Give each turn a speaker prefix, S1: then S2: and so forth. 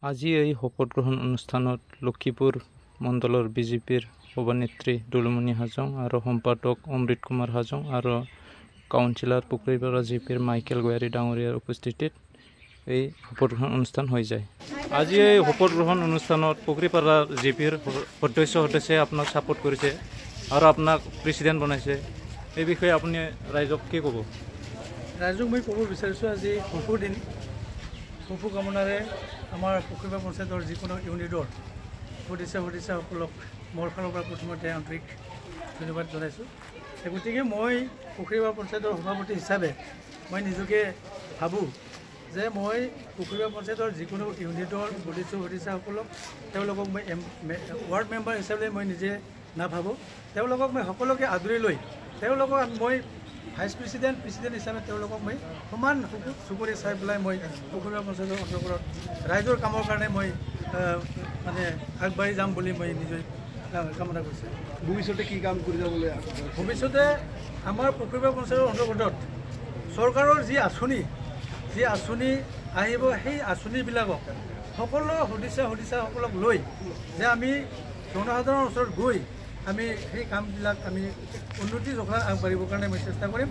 S1: আজি এই শপত গ্ৰহণ অনুষ্ঠানত লক্ষীপুৰ মণ্ডলৰ বিজেপিৰ সভানেত্ৰী দুলুমণি হাজং আৰু সম্পাদক অমৃত কুমাৰ হাজং আৰু কাউন্সিলৰ পুখুৰীপাৰা জিপিৰ মাইকেল গোৱাৰী ডাঙৰীয়াৰ উপস্থিতিত এই শপত গ্ৰহণ অনুষ্ঠান হৈ যায়। আজি এই শপত গ্ৰহণ অনুষ্ঠানত পুখুৰীপাৰা জিপিৰ সদস্যই আপোনাক ছাপোৰ্ট কৰিছে আৰু আপোনাক প্ৰেচিডেণ্ট বনাইছে। এই বিষয়ে আপুনি ৰাইজক কি ক'ব?
S2: ৰাইজক মই ক'ব বিচাৰিছোঁ, আজি শুভ দিন। শুভ কামনাৰে আমাৰ পুখুৰীপাৰা পঞ্চায়তৰ যিকোনো ইউনিটৰ সদস্যসকলক মোৰ ফালৰ পৰা প্ৰথমতে আন্তৰিক ধন্যবাদ জনাইছোঁ। গতিকে মই পুখুৰীপাৰা পঞ্চায়তৰ সভাপতি হিচাপে মই নিজকে ভাবোঁ যে মই পুখুৰীপাৰা পঞ্চায়তৰ যিকোনো ইউনিটৰ সদস্যসকলক তেওঁলোকক মই ৱাৰ্ড মেম্বাৰ হিচাপে মই নিজে নাভাবোঁ। তেওঁলোকক মই সকলোকে আদৰি লৈ তেওঁলোকক মই ভাইচ প্ৰেচিডেণ্ট হিচাপে তেওঁলোকক মই সমান চকুৰে চাই পেলাই মই পুখুৰীপাৰা পঞ্চায়তৰ অন্তৰ্গত ৰাইজৰ কামৰ কাৰণে মই মানে আগবাঢ়ি যাম বুলি মই নিজে কামনা কৰিছোঁ।
S3: ভৱিষ্যতে কি কাম কৰি যাবলৈ?
S2: ভৱিষ্যতে আমাৰ পুখুৰীপাৰা পঞ্চায়তৰ অন্তৰ্গত চৰকাৰৰ যি আঁচনি আহিব, সেই আঁচনিবিলাকক সকলো সদস্যসকলক লৈ যে আমি জনসাধাৰণৰ ওচৰত গৈ আমি সেই কামবিলাক আমি উন্নতি জখলাত আগবাঢ়িবৰ কাৰণে মই চেষ্টা কৰিম।